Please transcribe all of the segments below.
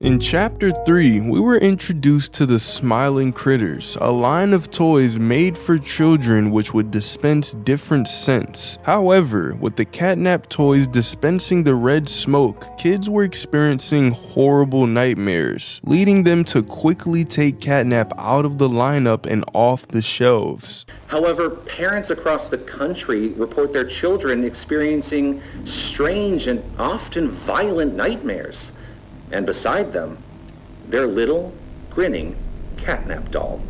In Chapter 3, we were introduced to the Smiling Critters, a line of toys made for children which would dispense different scents. However, with the Catnap toys dispensing the red smoke, kids were experiencing horrible nightmares, leading them to quickly take Catnap out of the lineup and off the shelves. However, parents across the country report their children experiencing strange and often violent nightmares. And beside them, their little, grinning Catnap doll.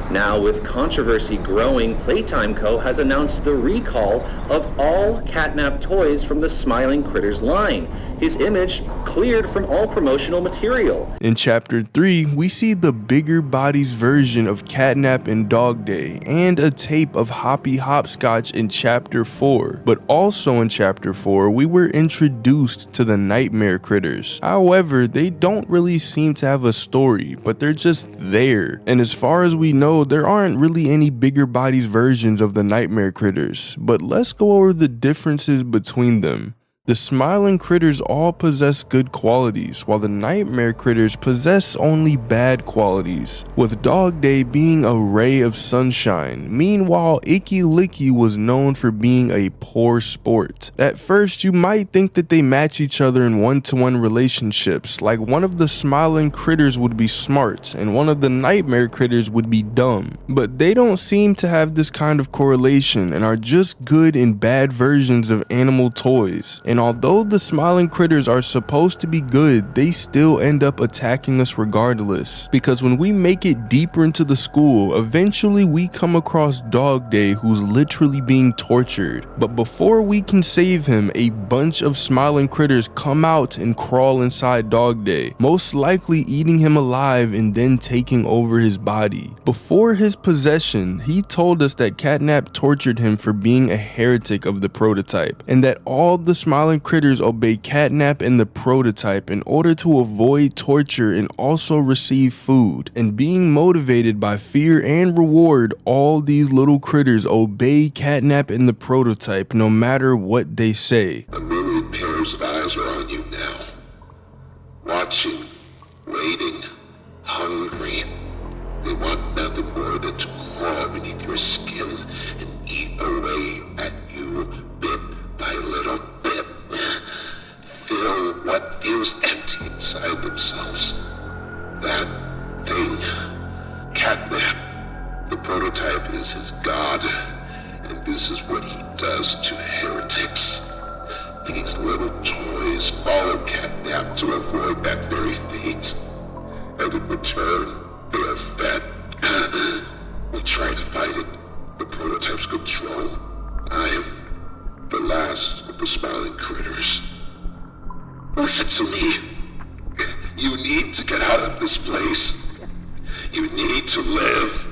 Now, with controversy growing, Playtime Co. has announced the recall of all Catnap toys from the Smiling Critters line. His image cleared from all promotional material. In Chapter 3, we see the bigger bodies version of Catnap in Dog Day, and a tape of Hoppy Hopscotch in Chapter 4. But also in Chapter 4, we were introduced to the Nightmare Critters. However, they don't really seem to have a story, but they're just there. And as far as we know, there aren't really any bigger bodies versions of the Nightmare Critters. But let's go over the differences between them. The Smiling Critters all possess good qualities, while the Nightmare Critters possess only bad qualities, with Dog Day being a ray of sunshine. Meanwhile, Icky Licky was known for being a poor sport. At first, you might think that they match each other in one-to-one relationships, like one of the Smiling Critters would be smart, and one of the Nightmare Critters would be dumb. But they don't seem to have this kind of correlation, and are just good and bad versions of animal toys. And although the Smiling Critters are supposed to be good, they still end up attacking us regardless. Because when we make it deeper into the school, eventually we come across Dog Day, who's literally being tortured. But before we can save him, a bunch of Smiling Critters come out and crawl inside Dog Day, most likely eating him alive and then taking over his body. Before his possession, he told us that Catnap tortured him for being a heretic of the prototype, and that all the Smiling Critters obey Catnap and the prototype in order to avoid torture and also receive food. And being motivated by fear and reward, all these little critters obey Catnap and the prototype no matter what they say. A myriad pairs of eyes are on you now. Watching, waiting, hungry. They want nothing more than to crawl beneath your skin and eat away at you bit by little bit. Fill what feels empty inside themselves. That thing. Catnap. The prototype is his god, and this is what he does to heretics. These little toys follow Catnap to avoid that very fate, and in return, they are fed. We try to fight it. The prototype's control. I am the last of the Smiling Critters. Listen to me. You need to get out of this place. You need to live.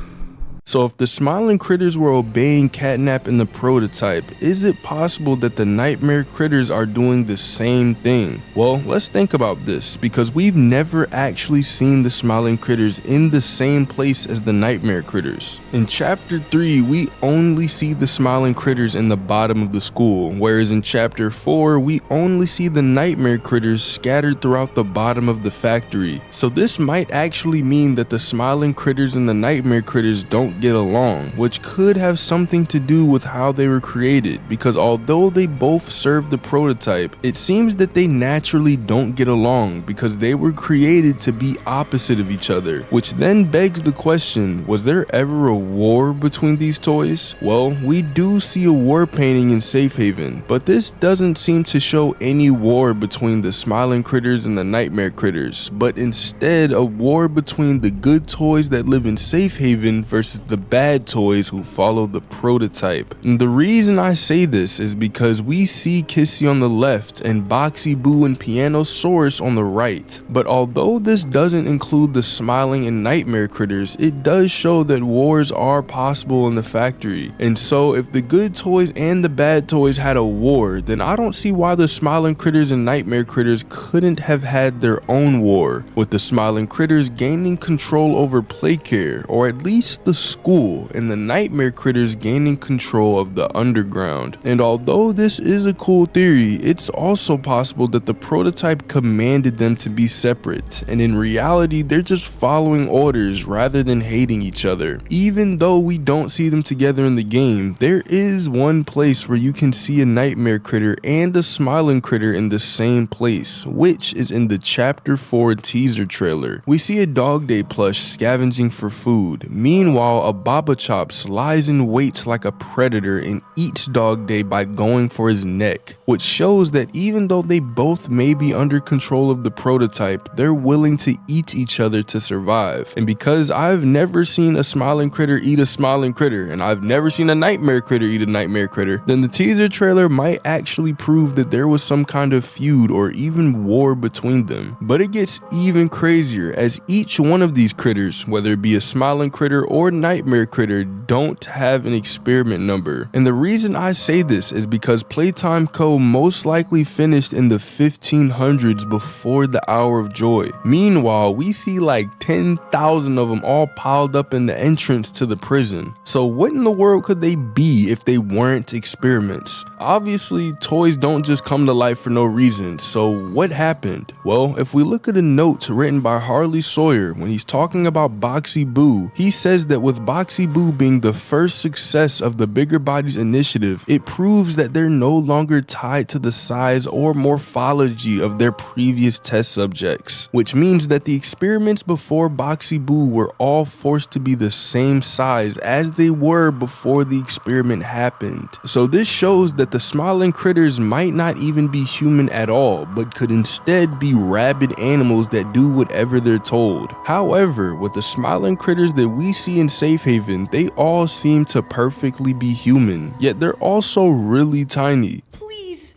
So if the Smiling Critters were obeying Catnap and the prototype, is it possible that the Nightmare Critters are doing the same thing? Well, let's think about this, because we've never actually seen the Smiling Critters in the same place as the Nightmare Critters. In Chapter 3, we only see the Smiling Critters in the bottom of the school, whereas in Chapter 4, we only see the Nightmare Critters scattered throughout the bottom of the factory. So this might actually mean that the Smiling Critters and the Nightmare Critters don't get along, which could have something to do with how they were created, because although they both serve the prototype, it seems that they naturally don't get along because they were created to be opposite of each other, which then begs the question, was there ever a war between these toys? Well, we do see a war painting in Safe Haven, but this doesn't seem to show any war between the Smiling Critters and the Nightmare Critters, but instead a war between the good toys that live in Safe Haven versus the bad toys who follow the prototype. And the reason I say this is because we see Kissy on the left and Boxy Boo and Pianosaurus on the right. But although this doesn't include the Smiling and Nightmare Critters, it does show that wars are possible in the factory. And so if the good toys and the bad toys had a war, then I don't see why the Smiling Critters and Nightmare Critters couldn't have had their own war, with the Smiling Critters gaining control over Playcare, or at least the school school and the nightmare critters gaining control of the underground. And although this is a cool theory, it's also possible that the prototype commanded them to be separate, and in reality they're just following orders rather than hating each other. Even though we don't see them together in the game, there is one place where you can see a nightmare critter and a smiling critter in the same place, which is in the chapter 4 teaser trailer. We see a Dog Day plush scavenging for food. Meanwhile, a Baba Chops lies in wait like a predator and eats Dog Day by going for his neck, which shows that even though they both may be under control of the prototype, they're willing to eat each other to survive. And because I've never seen a smiling critter eat a smiling critter, and I've never seen a nightmare critter eat a nightmare critter, then the teaser trailer might actually prove that there was some kind of feud or even war between them. But it gets even crazier, as each one of these critters, whether it be a smiling critter or nightmare critter, don't have an experiment number. And the reason I say this is because Playtime Co. most likely finished in the 1500s before the Hour of Joy. Meanwhile, we see like 10,000 of them all piled up in the entrance to the prison. So what in the world could they be if they weren't experiments? Obviously, toys don't just come to life for no reason, so what happened? Well, if we look at a note written by Harley Sawyer when he's talking about Boxy Boo, he says that with Boxy Boo being the first success of the Bigger Bodies initiative, it proves that they're no longer tied to the size or morphology of their previous test subjects, which means that the experiments before Boxy Boo were all forced to be the same size as they were before the experiment happened. So this shows that the smiling critters might not even be human at all, but could instead be rabid animals that do whatever they're told. However, with the smiling critters that we see in Safe Haven, they all seem to perfectly be human, yet they're also really tiny. Please,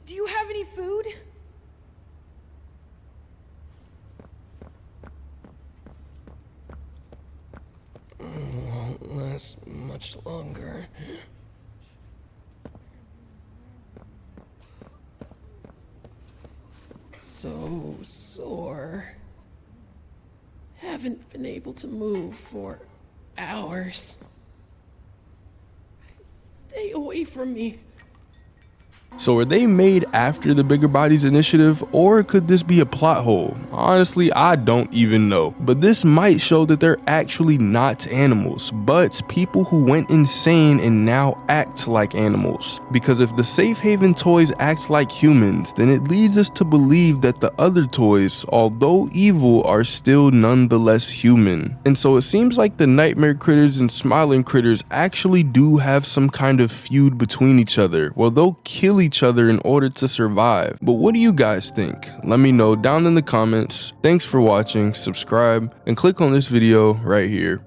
do you have any food? Won't last much longer. So sore. Haven't been able to move for hours. Stay away from me. So are they made after the Bigger Bodies initiative, or could this be a plot hole? Honestly, I don't even know. But this might show that they're actually not animals, but people who went insane and now act like animals. Because if the Safe Haven toys act like humans, then it leads us to believe that the other toys, although evil, are still nonetheless human. And so it seems like the nightmare critters and smiling critters actually do have some kind of feud between each other, where they'll kill each other in order to survive. But what do you guys think? Let me know down in the comments. Thanks for watching, subscribe, and click on this video right here.